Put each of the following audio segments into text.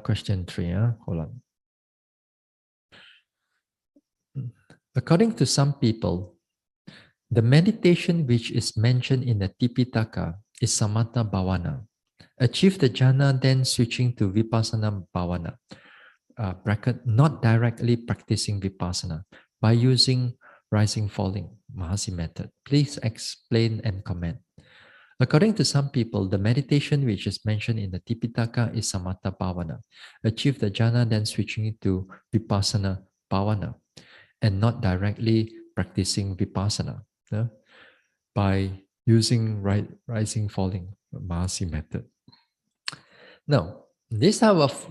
Question 3. Hold on. According to some people, the meditation which is mentioned in the Tipitaka is Samatha Bhāvanā. Achieve the jhana, then switching to Vipassanā Bhāvanā. Bracket, not directly practicing Vipassana by using rising falling Mahāsī method. Please explain and comment. According to some people, the meditation which is mentioned in the Tipitaka is Samatha Bhāvanā. Achieve the jhana, then switching to Vipassanā Bhāvanā, and not directly practicing Vipassana by using rising falling Mahāsī method. Now, this type of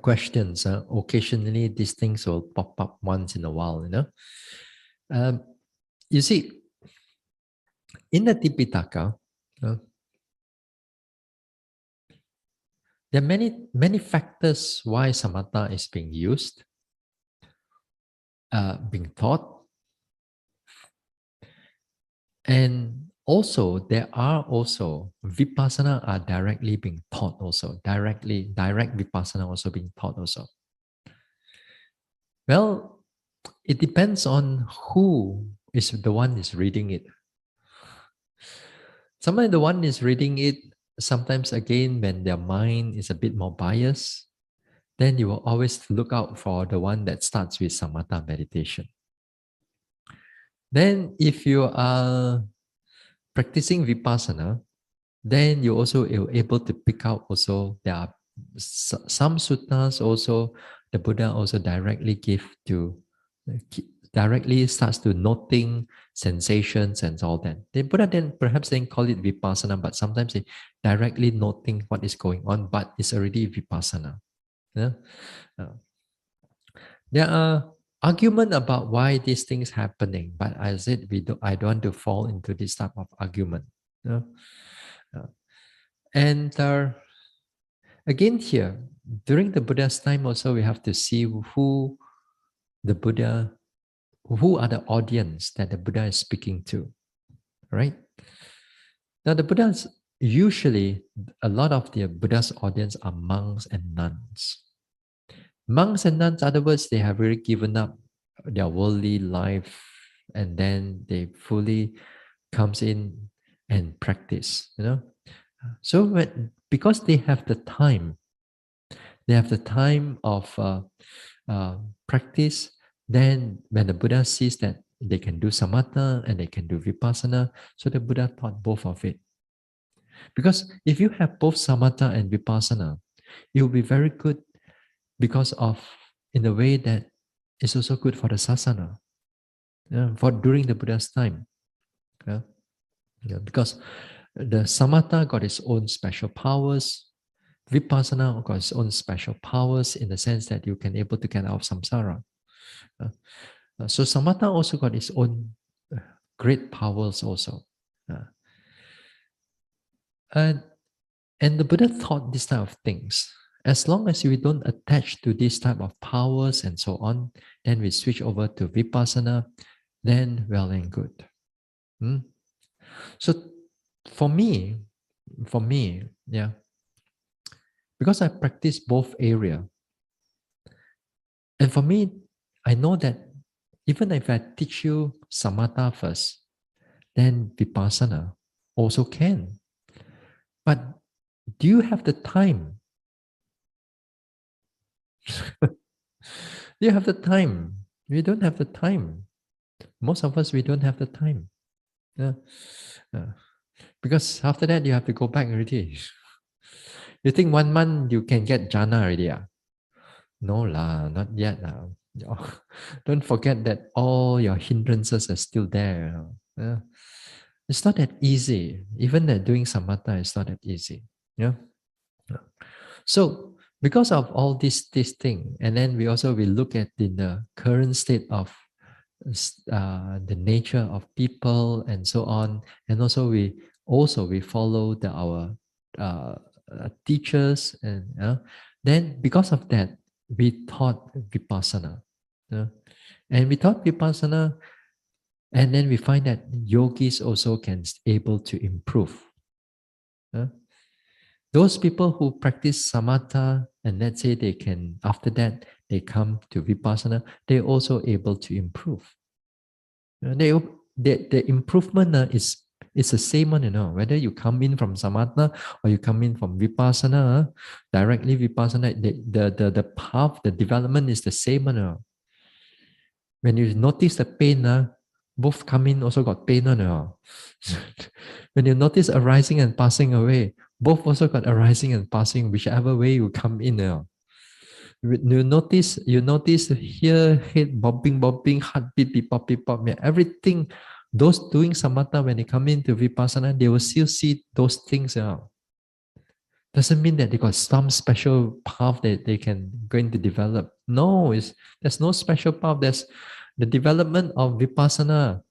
questions, occasionally these things will pop up once in a while, you see, in the Tipitaka, there are many factors why samatha is being used, being taught, and also there are also vipassana are directly being taught also, direct vipassana also being taught also. Well, it depends on who is the one is reading it. Sometimes the one is reading it, sometimes again when their mind is a bit more biased, then you will always look out for the one that starts with samatha meditation. Then if you are practicing vipassana, then you also are able to pick out also, there are some suttas also, the Buddha also directly starts to noting sensations and all that. The Buddha then perhaps then call it vipassana, but sometimes they directly noting what is going on, but it's already vipassana. There are argument about why these things happening, but I said I don't want to fall into this type of argument. And again here, during the Buddha's time also, we have to see who are the audience that the Buddha is speaking to, right? Now the Buddha's, usually a lot of the Buddha's audience are monks and nuns. Monks and nuns, in other words, they have really given up their worldly life and then they fully comes in and practice, So because they have the time of practice, then when the Buddha sees that they can do samatha and they can do vipassana, so the Buddha taught both of it. Because if you have both samatha and vipassana, it will be very good because of, in a way that it's also good for the sasana, for during the Buddha's time. Because the samatha got its own special powers, vipassana got its own special powers in the sense that you can able to get out of samsara. So samatha also got its own great powers also. And the Buddha taught this type of things. As long as we don't attach to this type of powers and so on, then we switch over to vipassana, then well and good. So for me, because I practice both area, and for me, I know that even if I teach you samatha first, then vipassana also can. But do you have the time? Do you have the time? We don't have the time. Most of us, we don't have the time. Because after that, you have to go back already. You think 1 month you can get jhana already? No lah, not yet. Don't forget that all your hindrances are still there. It's not that easy. Even that doing samatha is not that easy. So because of all this thing, and then we look at the current state of the nature of people and so on, and also we follow our teachers, and then because of that we taught vipassana, and we taught vipassana, and then we find that yogis also can able to improve. Those people who practice samatha and let's say they can, after that, they come to vipassana, they're also able to improve. The improvement is the same one, whether you come in from samatha or you come in from vipassana, directly vipassana, the path, the development is the same one. When you notice the pain, both come in also got pain one. When you notice arising and passing away, both also got arising and passing, whichever way you come in. You notice here, head bobbing, heartbeat, beep, pop, yeah, everything. Those doing samatha, when they come into vipassana, they will still see those things. Doesn't mean that they got some special path that they can going to develop. No, there's no special path. There's the development of vipassana,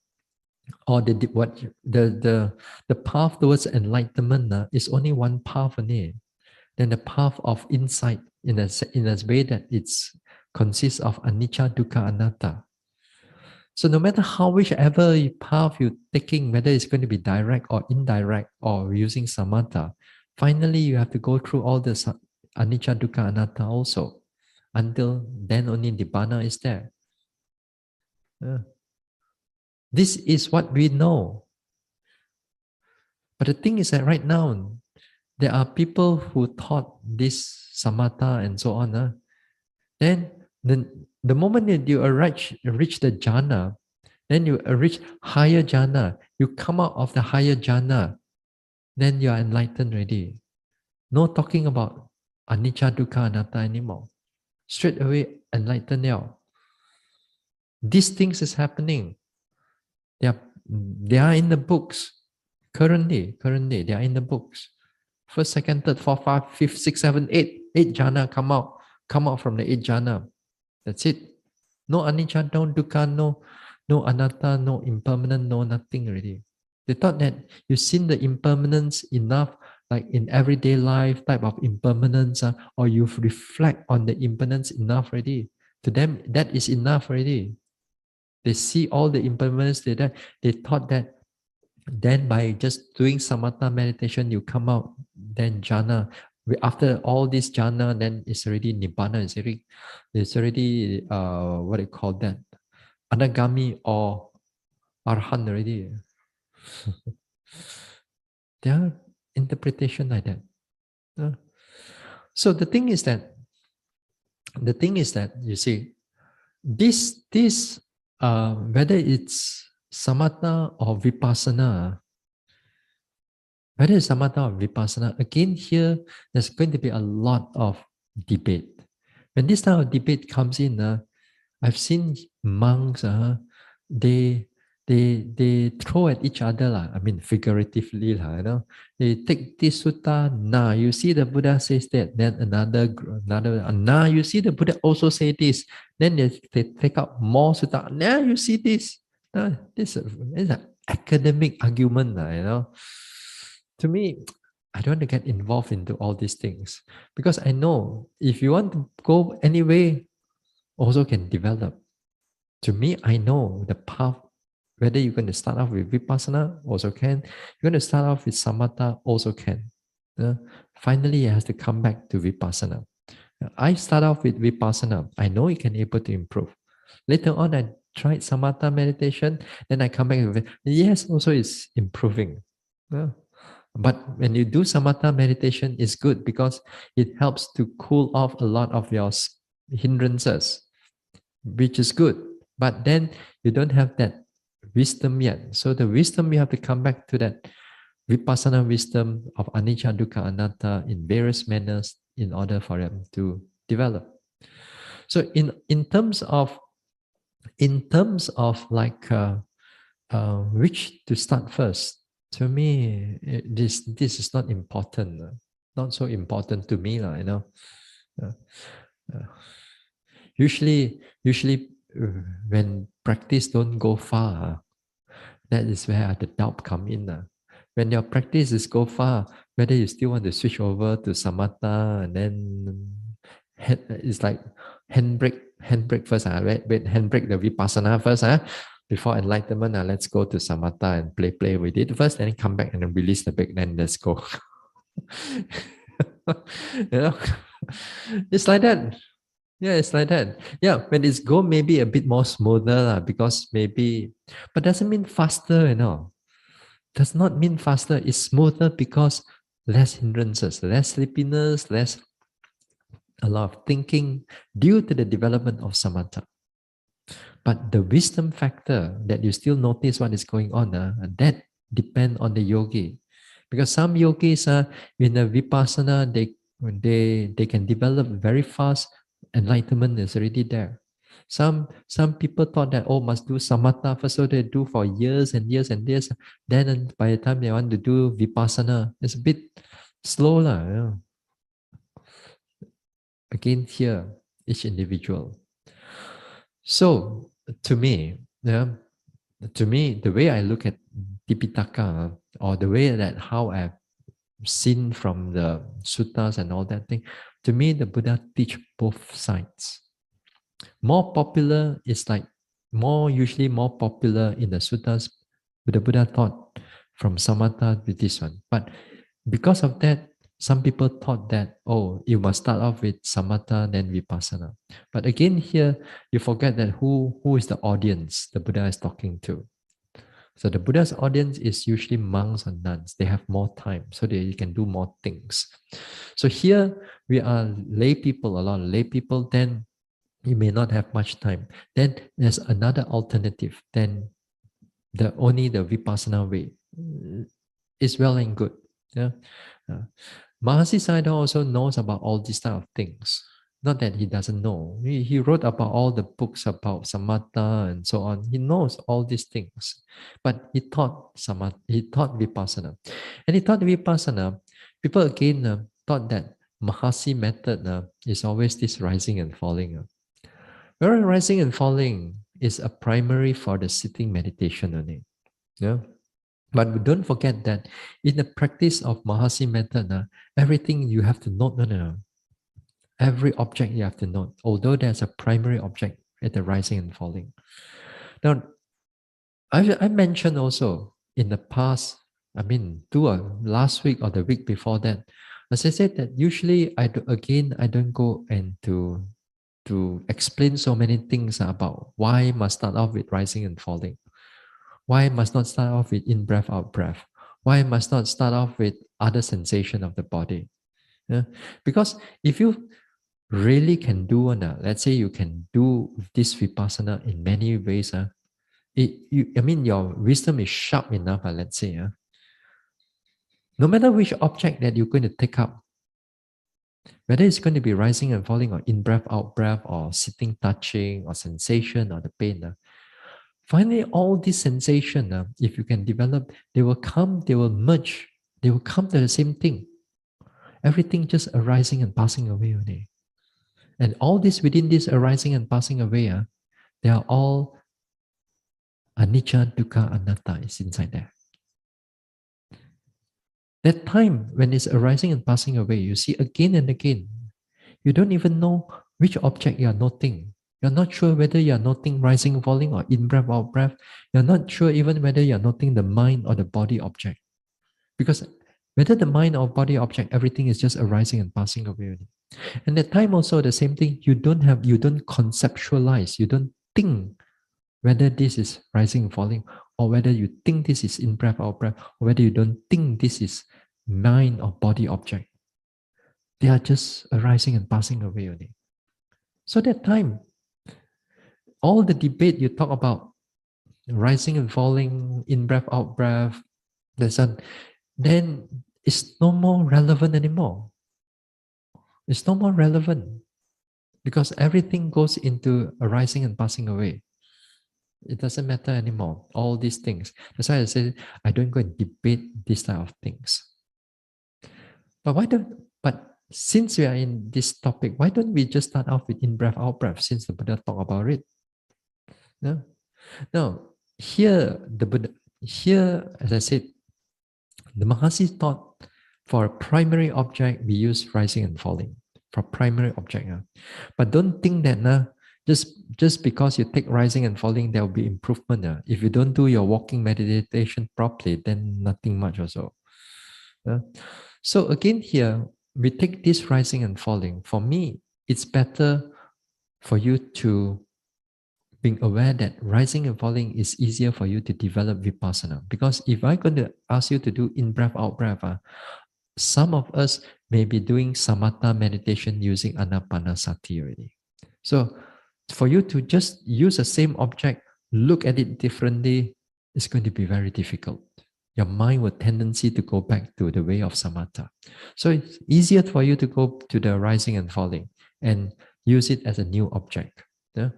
or the path towards enlightenment is only one path only. Then the path of insight in a way that it's consists of anicca, dukkha, anatta. So no matter whichever path you're taking, whether it's going to be direct or indirect or using samatha, finally you have to go through all the anicca, dukkha, anatta also. Until then only nibbana is there. This is what we know. But the thing is that right now, there are people who taught this samatha and so on. Then the moment that you reach the jhana, then you reach higher jhana, you come out of the higher jhana, then you are enlightened already. No talking about anicca, dukkha, anatta anymore. Straight away enlightened now. These things is happening. They are in the books. Currently, they are in the books. First, second, third, fourth, fifth, fifth, sixth, seventh, eighth. Eight jhana come out from the eight jhana. That's it. No anicca, no dukkha, no anatta, no impermanent, no nothing already. They thought that you've seen the impermanence enough, like in everyday life type of impermanence, or you reflect on the impermanence enough already. To them, that is enough already. They see all the impermanence they thought that then by just doing samatha meditation, you come out, then jhana. After all this jhana, then it's already nibbana. It's already what do you call that? Anagami or arhan already. There are interpretation like that. So the thing is that you see, this whether it's samatha or vipassana, again here, there's going to be a lot of debate. When this type of debate comes in, I've seen monks, they throw at each other, I mean, figuratively, They take this sutta, you see the Buddha says that, then another, you see the Buddha also say this, then they take out more sutta, you see this. This is an academic argument, To me, I don't want to get involved into all these things because I know if you want to go anyway, also can develop. To me, I know the path. Whether you're going to start off with vipassana, also can. You're going to start off with samatha, also can. Finally, it has to come back to vipassana. I start off with vipassana. I know you can able to improve. Later on, I tried samatha meditation. Then I come back with it. Yes, also it's improving. But when you do samatha meditation, it's good because it helps to cool off a lot of your hindrances, which is good. But then you don't have that wisdom yet. So the wisdom, you have to come back to that vipassana wisdom of anicca, dukkha, anatta in various manners in order for them to develop. So in terms of like which to start first, to me this is not important, not so important to me, Usually when practice don't go far, that is where the doubt come in. When your practice is go far, whether you still want to switch over to samatha and then it's like handbrake first. Wait, handbrake the vipassana first. Before enlightenment, let's go to samatha and play with it first, then come back and then release the brake, then let's go. You know, it's like that. Yeah, it's like that. Yeah, when it's go maybe a bit more smoother because maybe, but doesn't mean faster, Does not mean faster. It's smoother because less hindrances, less sleepiness, less a lot of thinking due to the development of samatha. But the wisdom factor that you still notice what is going on, that depend on the yogi. Because some yogis in the Vipassanā, they can develop very fast, enlightenment is already there. Some people thought that, oh, must do samatha first, so they do for years and years and years. Then by the time they want to do Vipassana, it's a bit slow. Again, here, each individual. So to me, the way I look at Tipitaka, or the way that how I've seen from the suttas and all that thing, to me, the Buddha teach both sides. More popular is like usually more popular in the suttas, but the Buddha taught from Samatha with this one. But because of that, some people thought that, oh, you must start off with Samatha, then Vipassana. But again, here, you forget that who is the audience the Buddha is talking to. So the Buddha's audience is usually monks or nuns. They have more time, so they can do more things. So here, we are lay people, a lot of lay people, then you may not have much time. Then there's another alternative. Then only the Vipassana way is well and good. Yeah. Mahāsī Sayadaw also knows about all these type of things. Not that he doesn't know. He wrote about all the books about Samatha and so on. He knows all these things. But he taught Samatha, he taught Vipassana. And he taught Vipassana. People again thought that Mahāsī method is always this rising and falling. Whereas rising and falling is a primary for the sitting meditation only. Yeah. But don't forget that in the practice of Mahāsī method, everything you have to note. No. Every object you have to note, although there's a primary object at the rising and falling. Now, I mentioned also in the past, last week or the week before that, as I said that usually I don't go into to explain so many things about why must start off with rising and falling. Why must not start off with in-breath, out-breath? Why must not start off with other sensation of the body? Yeah? Because if you really can do, let's say you can do this Vipassana in many ways, your wisdom is sharp enough, let's say. No matter which object that you're going to take up, whether it's going to be rising and falling or in-breath, out-breath, or sitting, touching, or sensation, or the pain, finally, all these sensations, if you can develop, they will come, they will merge, they will come to the same thing. Everything just arising and passing away only. And all this within this arising and passing away, they are all anicca, dukkha, anatta is inside there. That time when it's arising and passing away, you see again and again, you don't even know which object you are noting. You're not sure whether you're noting rising, falling, or in-breath, out-breath. You're not sure even whether you're noting the mind or the body object. Because whether the mind or body object, everything is just arising and passing away. And that time also the same thing, you don't conceptualize, you don't think whether this is rising and falling, or whether you think this is in-breath, out-breath, or whether you don't think this is mind or body object. They are just arising and passing away only. So that time, all the debate you talk about, rising and falling, in-breath, out-breath, then it's no more relevant anymore. It's no more relevant because everything goes into arising and passing away. It doesn't matter anymore, all these things. That's why I say I don't go and debate these type of things. But since we are in this topic, why don't we just start off with in-breath, out-breath since the Buddha talked about it? No? Now, here, as I said, the Mahāsī taught for a primary object, we use rising and falling. For primary object. But don't think that just because you take rising and falling, there will be improvement. If you don't do your walking meditation properly, then nothing much also. So again here, we take this rising and falling. For me, it's better for you to being aware that rising and falling is easier for you to develop Vipassana. Because if I'm going to ask you to do in breath, out breath, some of us may be doing Samatha meditation using Anapanasati already. So for you to just use the same object, look at it differently, it's going to be very difficult. Your mind will tendency to go back to the way of Samatha. So it's easier for you to go to the rising and falling and use it as a new object. Yeah?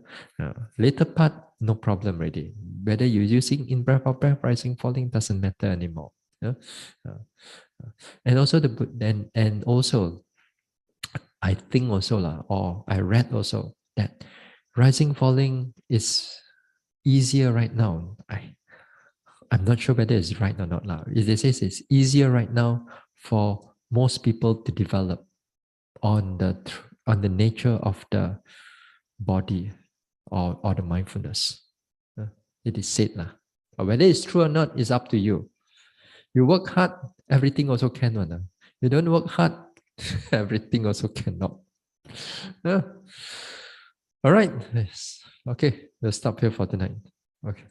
Later part, no problem already. Whether you're using in breath or breath, rising, falling, doesn't matter anymore. Yeah? And also and also I think also or I read also that rising falling is easier right now. I'm not sure whether it's right or not. It says it's easier right now for most people to develop on the nature of the body or the mindfulness. It is said. Whether it's true or not is up to you. You work hard, everything also can. You don't work hard, everything also cannot. Yeah. All right. Yes. Okay, we'll stop here for tonight. Okay.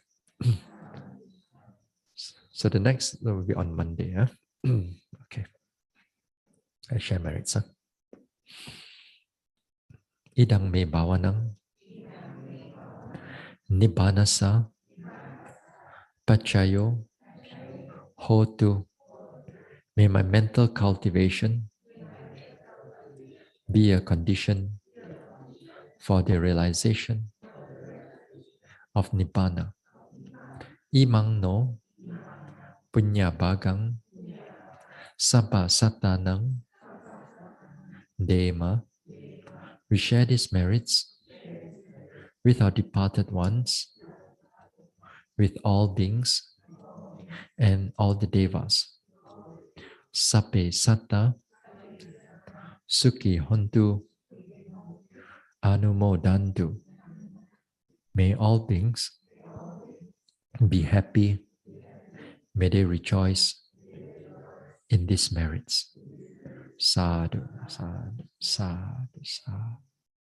So the next will be on Monday. Okay. I share my rights. Idang me bhavanang nibbanasa pachayo hotu. May my mental cultivation be a condition for the realization of Nibbana. Imang no punya bagang sabba satanang dema. We share these merits with our departed ones, with all beings and all the devas. Sape satta sukhi hontu anumodantu. May all beings be happy. May they rejoice in these merits. Sadhu, sadhu, sadhu, sadhu.